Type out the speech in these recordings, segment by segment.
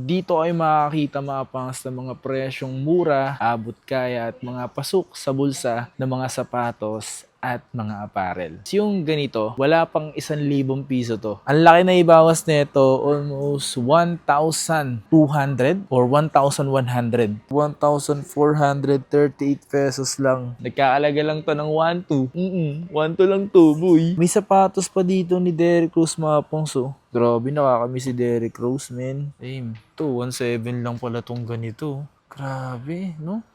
Dito ay makakita mga pangs ng mga presyong mura, abot kaya at mga pasok sa bulsa ng mga sapatos at mga apparel. Yung ganito, wala pang 1,000 piso to. Ang laki na ibawas nito, almost 1,200 or 1,100. 1,438 pesos lang. Nagkaalaga lang to ng 1,2. 1,2 lang to, boy. May sapatos pa dito ni Derrick Rose mga pangso. Grabe, nakakami si Derrick Rose, man. Aim. Ito, 1,700 lang pala tong ganito. Grabe, no?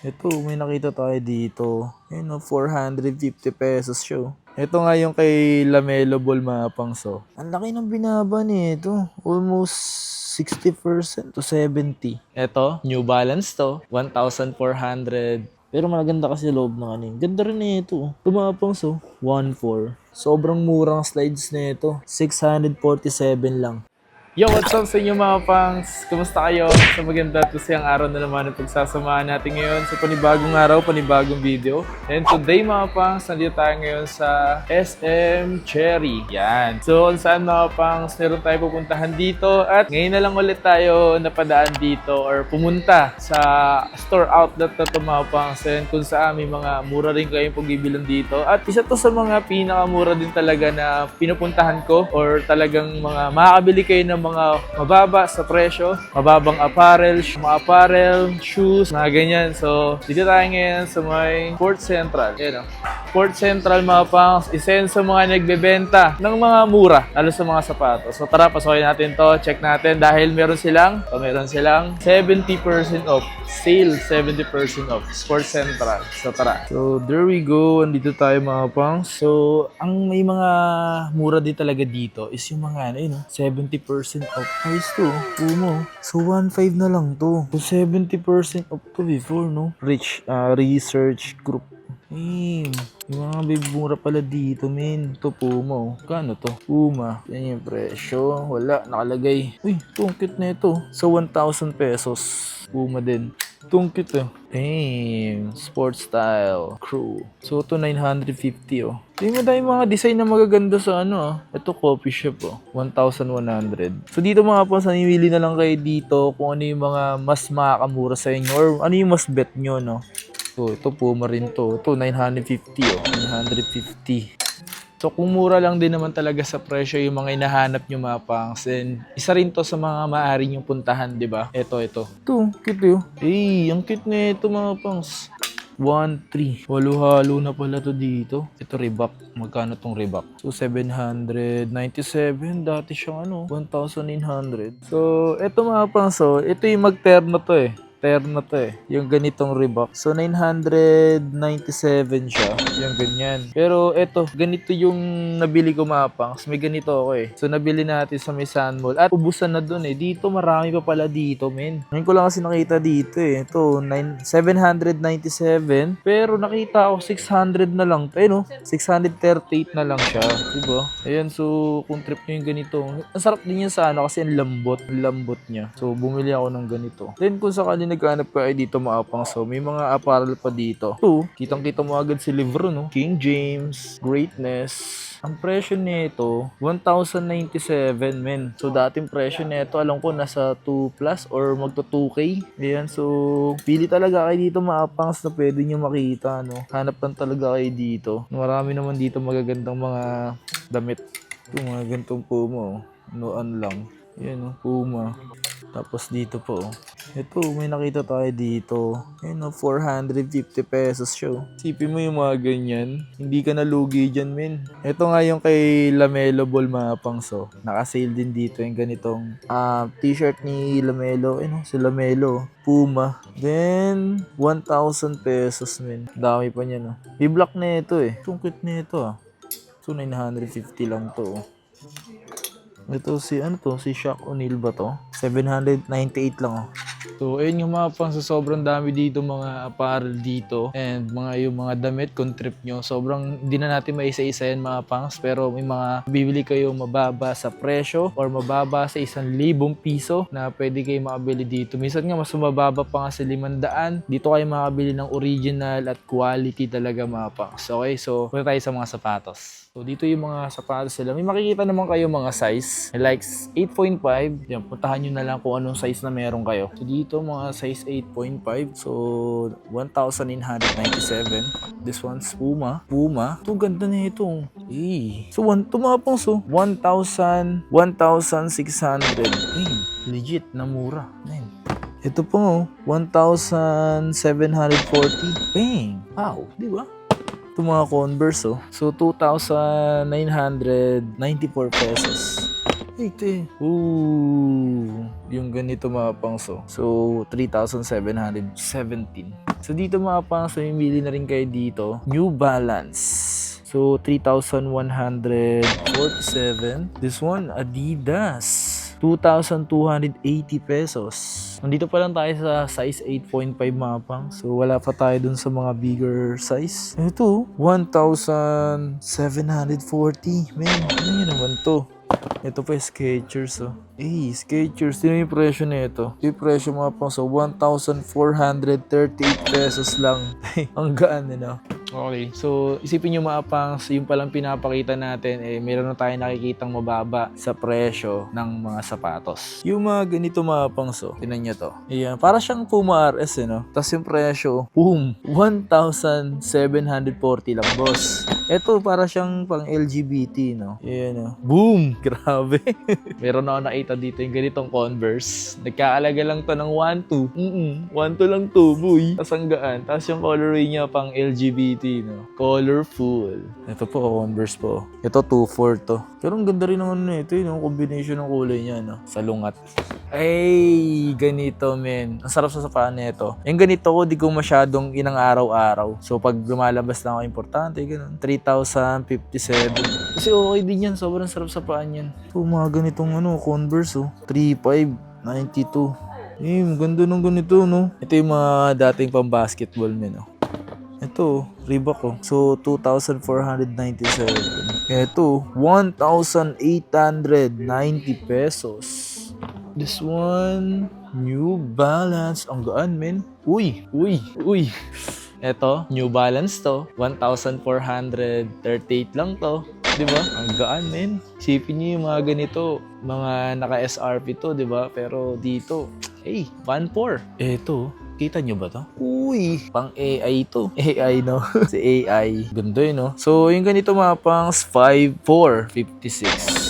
Ito, may nakita tayo dito. Ayun, 450 pesos siya. Ito nga yung kay Lamelo Ball mga pangso. Ang laki ng binaba nito. Almost 60% to 70. Ito, New Balance to. 1,400. Pero maganda kasi loob ng ano. Ganda rin na ito. Ito mga pangso. 1,400. Sobrang murang slides na ito. 647 lang. Yo, what's up sa inyo mga pangs? Kumusta kayo? Sa maganda at kasi ang araw na naman ang pagsasamahan natin ngayon sa panibagong araw, panibagong video. And today mga pangs, nandito tayo ngayon sa SM Cherry. Yan. So, kung saan mga pangs, meron tayo pupuntahan dito at ngayon na lang ulit tayo napadaan dito or pumunta sa store outlet na ito mga pangs. And kung saan may mga mura rin kayong pagbibilan dito. At isa to sa mga pinakamura din talaga na pinupuntahan ko or talagang mga makakabili kayo ng mga mababa sa presyo, mababang apparel, shoes, mga ganyan. So, dito tayo ngayon sa may Port Central. Ayan o. Port Central mga pangs, isa yun sa mga nagbebenta ng mga mura, lalo sa mga sapatos. So, tara, pasukin natin to, check natin dahil meron silang 70% off. Sale, 70% off. Port Central. So, tara. So, there we go. Andito tayo mga pangs. So, ang may mga mura din talaga dito is yung mga 70% off. Ayos to. Pumo. So, 1,500 na lang to. So, 70% off to before, no? Rich Research Group. Yung mga bibura pala dito, men. Ito, Puma. Kano to? Puma. Yan yung presyo. Wala. Nakalagay. Uy, tungkit na ito. So, 1,000 pesos. Puma din. Tungkit eh. Damn. Sport style. Crew. So, ito 950 oh. Tingnan mo tayo mga design na magaganda sa Ito coffee shop oh. 1,100. So, dito mga po, sanimili na lang kayo dito kung ano yung mga mas makakamura sa inyo or ano yung mas bet nyo, no? So, ito Puma rin to. Ito 950 oh. 950. So, kung mura lang din naman talaga sa presyo yung mga hinahanap nyo mga pangs, then isa rin to sa mga maaari nyong puntahan, di ba? Ito. Ito, cute yun. Ang cute na ito mga pangs. 1,300. Halo-halo na pala to dito. Ito Reebok. Magkano tong Reebok? So, 797. Dati siyang 1,900. So, ito mga pangs, ito yung mag-terno to eh. Terno to eh. Yung ganitong Reebok. So, 997 siya. Yung ganyan. Pero, eto. Ganito yung nabili ko mga pangs. May ganito ako eh. So, nabili natin sa may Sun Mall. At ubusan na dun eh. Dito, marami pa pala dito, men. Ngayon ko lang kasi nakita dito eh. Ito, 797. Pero, nakita ako 600 na lang. Eh, no? 638 na lang siya. Diba? Ayan, so, kung trip nyo yung ganito. Ang sarap din yan sa kasi ang lambot. Ang lambot niya. So, bumili ako ng ganito. Then, kung sakali naghanap ka ay dito maapang, so may mga apparel pa dito. Kitang-kita mo agad si Livro, no? King James, Greatness. Ang presyo nito, 1,097, men. So, dating presyo nito, alam ko, nasa 2 plus or magto 2K. Ayan, so, pili talaga kayo dito maapangs na pwede nyo makita, no? Hanap lang talaga kayo dito. Marami naman dito magagandang mga damit. Ito, mga gantong Puma, noon lang. Ayan, Puma. Tapos dito po, ito, may nakita tayo dito. Ayun, 450 pesos siya. Sipin mo yung mga ganyan. Hindi ka nalugi dyan, men. Ito nga yung kay Lamelo Ball mga pangso. Naka-sale din dito yung ganitong t-shirt ni Lamelo. Ayun, si Lamelo. Puma. Then, 1,000 pesos, men. Dami pa niya, no? I-block na ito eh. Tungkit na ito So, 950 lang to. Ito si si Shaq O'Neal ba to? 798 lang So, ayun yung mga pang sobrang dami dito mga apparel dito and yung mga damit kung trip nyo. Sobrang hindi na natin maisa-isa yan mga pangs pero may mga bibili kayo mababa sa presyo or mababa sa 1,000 piso na pwede kayo makabili dito. Minsan nga mas mababa pa nga sa 500. Dito kayo makabili ng original at quality talaga mga pangs. Okay, so punta tayo sa mga sapatos. So, dito yung mga sapatos sila. May makikita naman kayo mga size. Like 8.5. Yan, puntahan nyo na lang kung anong size na meron kayo. So, dito mga size 8.5. So, 1,997. This one's Puma. Ito, ganda na ito. So, tumapang so. 1,600. Legit na mura. Ito po, 1,740. Bang! Wow, di ba? Ito mga Converse, oh. So, 2,994 pesos. Yung ganito mga pangso. So, 3,717. So, dito mga pangso, mimili na rin kayo dito. New Balance. So, 3,147. This one, Adidas. 2,280 pesos. Nandito pa lang tayo sa size 8.5 mapang. So, wala pa tayo dun sa mga bigger size. Ito, 1,740. Man, ano yun naman to? Ito pa Skechers, oh. Skechers. Sino yung presyo na ito? Yung presyo mga pang, so 1,438 pesos lang. Ang gaan, no? Okay, so isipin nyo mga pangs, yung palang pinapakita natin, meron na tayo nakikitang mababa sa presyo ng mga sapatos. Yung mga ganito mga pangs, tinan nyo to. Ayan, para siyang Puma RS, no? Tapos yung presyo, boom, 1,740 lang, boss. Ito, para siyang pang LGBT, no? Ayan, no? Boom! Grabe! Meron ako nakita dito yung ganitong Converse. Nagkaalaga lang to ng 1,2. 1,2 lang to, boy. Tapos ang gaan. Tapos yung colorway niya pang LGBT, no? Colorful. Ito po, Converse po. Ito, 2,4 to. Pero ang ganda rin naman ito, yung combination ng kulay niya, no? Sa lungat. Ganito, men. Ang sarap sa sapaan nito. Yung ganito ko, di ko masyadong inang araw-araw. So, pag lumalabas na ako, importante, ganun. 3,057. Kasi okay din yan. Sobrang sarap sa paan yan. So, mga ganitong Converse, 3,592. Maganda nung ganito, no? Ito yung mga dating pang-basketball, men, no? Ito, Reebok, oh. So, 2,497. Ito, 1,890 pesos. This one, New Balance. Ang gaan, men. Uy. Ito, New Balance to. 1,438 lang to. Diba? Ang gaan, men. Isipin nyo yung mga ganito. Mga naka-SRP to, diba? Pero dito, 1,400. Ito, kita nyo ba to? Pang AI to. AI, no? Si AI. Ganda yun, no? So, yung ganito mga pangs, 5,456.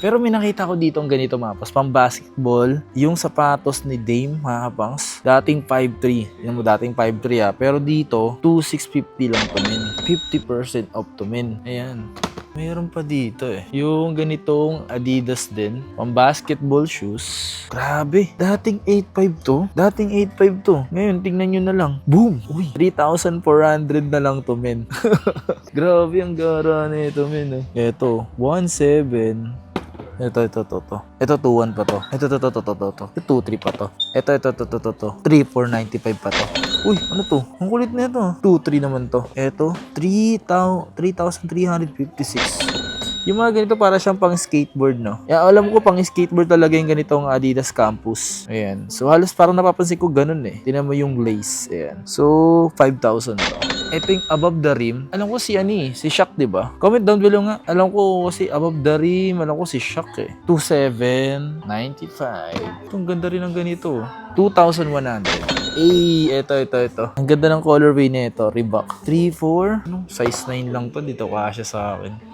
Pero may nakita ko dito ang ganito mapas, pang basketball, yung sapatos ni Dame, mga pangs, dating 5,300. Yan mo, dating 5,300 pero dito, 2,650 lang to, men. 50% off to, men. Ayan. Mayroon pa dito yung ganitong Adidas din, pang basketball shoes. Grabe, dating 8,500 to. Ngayon, tingnan nyo na lang. Boom! 3,400 na lang to, men. Grabe, ang gara na ito, men. Ito, 1,700. Ito. Ito, 2,1 pa to. Ito. 2,3 pa to. Ito. 3,495 pa to. Ano to? Ang kulit na ito. 2,3 naman to. Ito, 3,356. Yung mga ganito para siyang pang skateboard, no? Alam ko pang skateboard talaga yung ganitong Adidas Campus. Ayan. So, halos parang napapansin ko ganun Tingnan mo yung lace. Ayan. So, 5,000 to. Ito yung above the rim. Alam ko si Shaq, diba? Comment down below nga. Alam ko si above the rim. Alam ko si Shaq 2,795. Itong ganda rin ng ganito. 2,100. Ito. Ang ganda ng colorway na ito. Reebok. 3,4. Size 9 lang to. Dito kasya sa akin.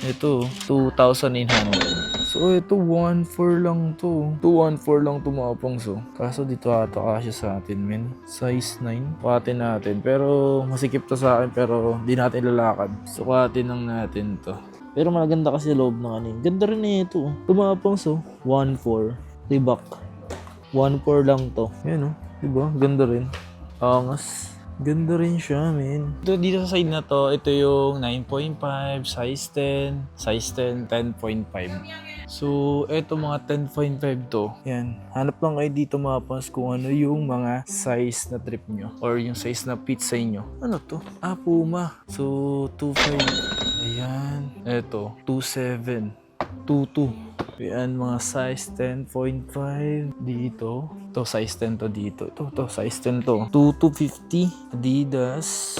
Ito, 2,900. So, ito, 1,400 lang to. 2,1,400 lang to mga pangso. Kaso dito ata kasya sa atin, men. Size 9. Sukatin natin. Pero, masikip to sa akin. Pero, di natin lalakad. Sukatin lang natin to. Pero, maganda kasi loob ng Ganda rin ito. Ito mga pangso. 1,400. Reebok. 1,400 lang to. Yan, diba? Ganda rin. Angas. Ganda rin siya, men. Dito sa side na to, ito yung 9.5, size 10, 10.5. So, ito mga 10.5 to. Yan. Hanap lang kayo dito mga pas kung ano yung mga size na trip nyo. Or yung size na fit sa inyo. Ano to? Puma. So, 2.5. Ayan. Ito, 2.7. 2.2. Yan, mga size 10.5 dito. Ito, size 10 to dito. Ito, size 10 to. 2,250. Adidas.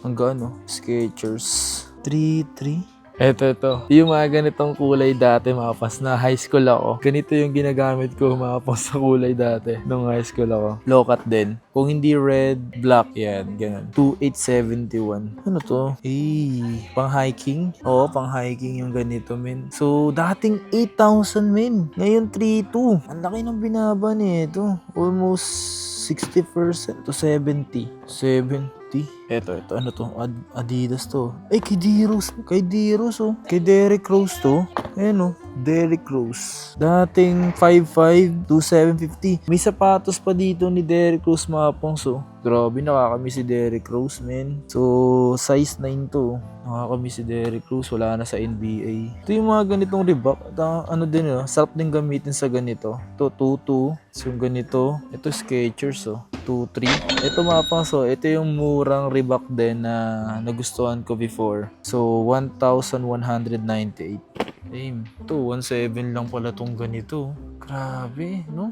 Ang gaano. Skechers. 3-3. Ito. Yung mga ganitong kulay dati, mga pas, na high school ako. Ganito yung ginagamit ko, mga pas, sa kulay dati nung high school ako. Low cut din. Kung hindi red, black, yan, ganun. 2871. Ano to? Pang hiking? Oo, pang hiking yung ganito, men. So, dating 8,000, men. Ngayon, 3,200. Ang laki ng binaba nito. Almost 60% to 70. Ito, ano to? Adidas to. Kay Diros. Kay Derrick Rose to. Ayan, Derrick Rose. Dating 5'5" to 750. May sapatos pa dito ni Derrick Rose, mga pongso. Grabe, nakakamiss si Derrick Rose, men. So, size 9 to. Nakakamiss si Derrick Rose. Wala na sa NBA. Ito yung mga ganitong Reebok. Ano din, sarap din gamitin sa ganito. Ito, 2-2. So, yung ganito. Ito, Skechers, 2-3. Ito, mga pangso. Ito yung murang Reebok din na nagustuhan ko before. So, 1,198. Ito, 1,700 lang pala tong ganito. Grabe, no?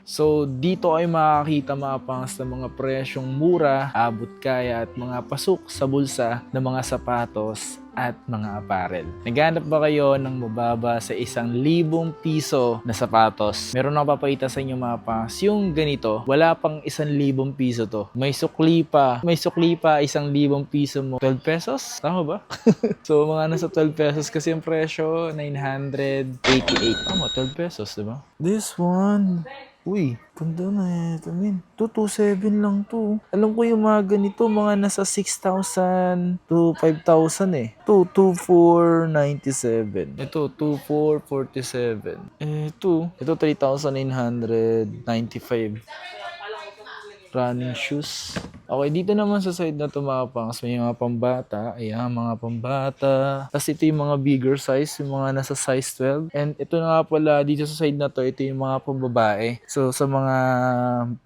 So, dito ay makakita, mga pangas, ng mga presyong mura, abot kaya at mga pasok sa bulsa ng mga sapatos at mga apparel. Naghanap ba kayo ng mababa sa 1,000 piso na sapatos? Meron akong papakita sa inyo, mga pangas, yung ganito. Wala pang 1,000 piso to. May sukli pa 1,000 piso mo. 12 pesos? Tama ba? So, mga nasa 12 pesos kasi yung presyo, 988. Tama, 12 pesos, diba? This one... Uy, ganda na ito, men. 227 lang to. Alam ko yung mga ganito, mga nasa 6,000 to 5,000 eh. 2,2,497. Ito, 2,447. Ito 3,995. Running shoes. Okay, dito naman sa side na ito, mga pangas, may mga pambata. Ayan, mga pambata. Tapos ito yung mga bigger size, yung mga nasa size 12. And ito na nga pala, dito sa side na to, ito yung mga pambabae. So, sa mga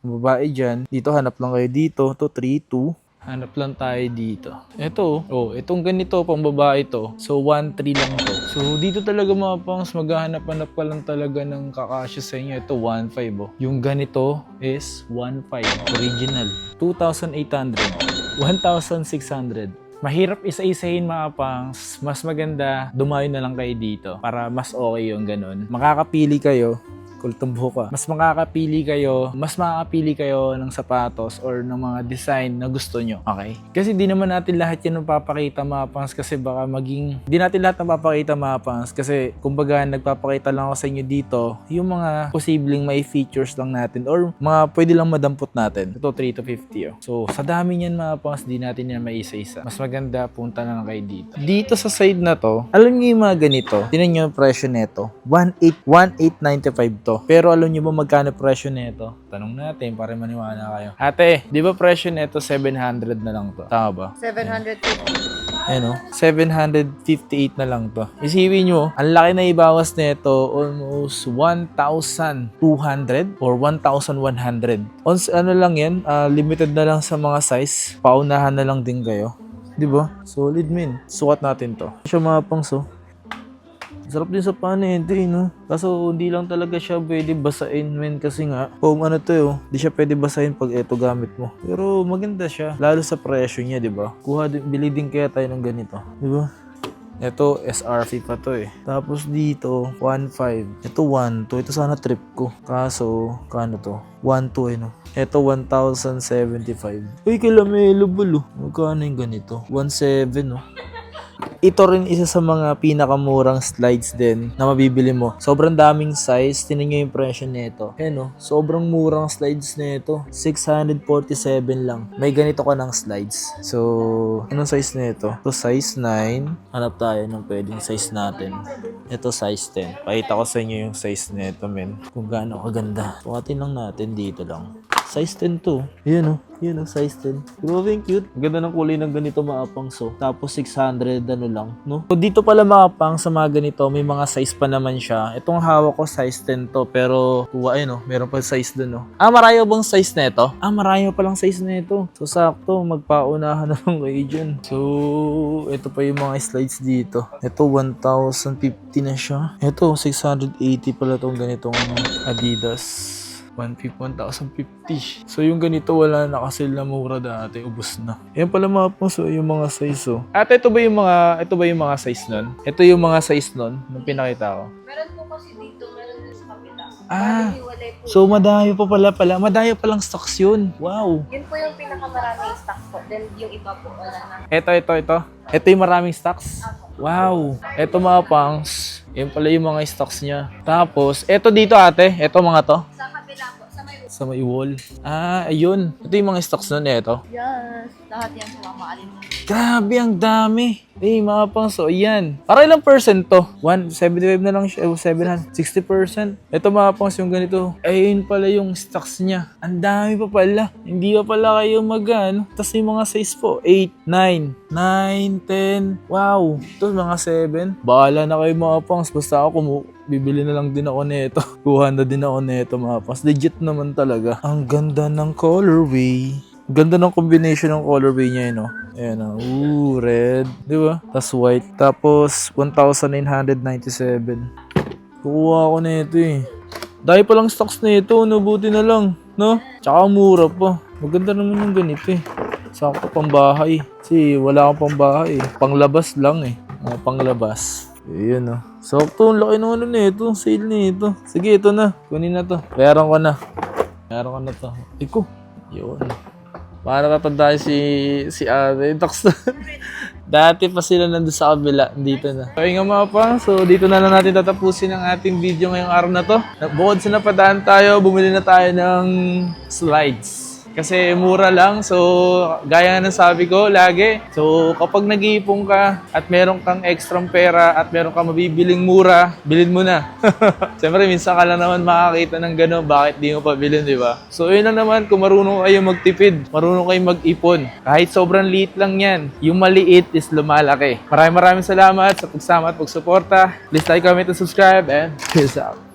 babae dyan, dito hanap lang kayo dito. Ito, 3-2. Hanap lang tayo dito. Ito, itong ganito, pang babae to. So, 1,300 lang to. So, dito talaga, mga pangs, maghahanap-hanap ka lang talaga ng kakasya sa inyo. Ito, 1,500. Yung ganito is 1,500. Original. 2,800. 1,600. Mahirap isa-isahin, mga pangs. Mas maganda, dumayo na lang kayo dito para mas okay yung ganun. Makakapili kayo. Kultumbo ka. Mas makakapili kayo ng sapatos or ng mga design na gusto nyo. Okay? Kasi di naman natin lahat yan papakita, mga pangs, kasi baka di natin lahat papakita, mga pangs, kasi kumbaga nagpapakita lang ako sa inyo dito yung mga posibleng may features lang natin or mga pwede lang madampot natin. Ito, 3,250. So, sa dami niyan, mga pangs, di natin yan may isa-isa. Mas maganda, punta na lang kayo dito. Dito sa side na to, alam niyo yung mga ganito, tinan nyo yung presyo neto. 1,895 to. Pero alam niyo ba magkano presyo nito? Tanong natin para maniwala kayo. Ate, di ba presyo nito 700 na lang to? Tama ba? 750. Ano? 758 na lang to. Isipin nyo, ang laki na ibawas nito, almost 1,200 or 1,100. Ano lang yan, limited na lang sa mga size. Paunahan na lang din kayo. Di ba? Solid, min. Sukat natin to. Siya, mga pangso. Sarap din sa panete, no? Kaso hindi lang talaga siya pwede basahin, men, kasi nga, di siya pwede basahin pag eto gamit mo. Pero maganda siya, lalo sa presyo niya, di ba? Bili din kaya tayo ng ganito, di ba? Ito, SRP pa to eh. Tapos dito, 1,500. Ito, 1,200. Ito sana trip ko. Kaso, kano to? 1,200 no? Ito, 1,075. Uy, kilamelo bulo. Magkano yung ganito? 1,700 no? Ito rin isa sa mga pinakamurang slides din na mabibili mo. Sobrang daming size. Tingnan nyo yung presyo nito. Sobrang murang slides nito. 647 lang. May ganito ka ng slides. So, anong size nito? Ito size 9. Hanap tayo ng pwedeng size natin. Ito size 10. Pakita ko sa inyo yung size nito, men. Kung gaano kaganda. Sukatin lang natin dito lang. Size 10 to. Yun size 10. Grabe, cute. Ganda ng kulay ng ganito, mga pangso. Tapos 600 lang, no? So, dito pala, mga pang, sa mga ganito, may mga size pa naman siya. Itong hawak ko, size 10 to. Pero, meron pa size dun, no? Marayo bang size nito? Marayo pa lang size nito. So, sakto, magpaunahan na lang kayo dyan. So, ito pa yung mga slides dito. Ito, 1,050 na siya. Ito, 680 pala tong ganitong Adidas. 1,050. So yung ganito wala na kasi na mura dati, ubos na. Yan pala mga pons, yung mga size oh. At ito ba yung mga size nun? Ito yung mga size nun nung pinakita ko. Meron po kasi dito, meron din sa kapila. Ah, Baliwalay po. so madami pa pala. Madami palang stocks yun. Wow. Yun po yung pinakamaraming stock po. Then yung iba po, wala na. Ito. Ito yung maraming stocks. Wow. Ito mga pangs. Yan pala yung mga stocks niya. Tapos, ito dito ate. Ito mga to. Sa kabila po, sa may... Sa may wall. Ah, ayun. Ito yung mga stocks nun. Ito. Yes. Lahat yan sa mamaalin mo. Grabe, ang dami. Mga pangs. So, yan. Para ilang percent to? 175 na lang siya. 700. 60%. Ito mga pangs yung ganito. Ayun pala yung stocks niya. Ang dami pa pala. Hindi pa pala kayo mag-ano. Tapos yung mga size po. 8, 9, 10. Wow. Ito mga 7. Bahala na kayo mga pangs. Basta ako bibili na lang din ako nito. Kuha na din ako nito mga pangs. Legit naman talaga. Ang ganda ng colorway. Ganda ng combination ng colorway niya, no? Ayan na. Ooh, red. Di ba? Tapos white. Tapos, 1,997. Kukuha ako na ito eh. Dahil palang stocks na ito, no? Buti na lang, no? Tsaka mura pa. Maganda naman yung ganito eh. Sakto pambahay. Kasi wala akong pambahay eh. Panglabas lang eh. Panglabas. Ayan no. Sakto, ang laki ng ano nito. Sale nito. Sige, ito na. Kunin na to. Bayaran ko na. Bayaran ko na to. Iko. Yun. Para tatandaan si Ate. Talks na. Dati pa sila nandun sa kabila. Dito na. So, nga mga pa. So, dito na lang natin tatapusin ang ating video ngayong araw na to. Bukod sa napadaan tayo, bumili na tayo ng slides. Kasi mura lang. So, gaya nga ng sabi ko lagi. So, kapag nag-iipon ka at meron kang extra pera at meron kang mabibiling mura, bilhin mo na. Siyempre, minsan ka lang naman makakita ng gano'n. Bakit di mo pa bilhin, di ba? So, yun lang naman. Kung marunong kayo magtipid, marunong kayo mag-ipon. Kahit sobrang liit lang yan, yung maliit is lumalaki. Maraming salamat sa pagsama at pagsuporta. Please like, comment, and subscribe. And peace out.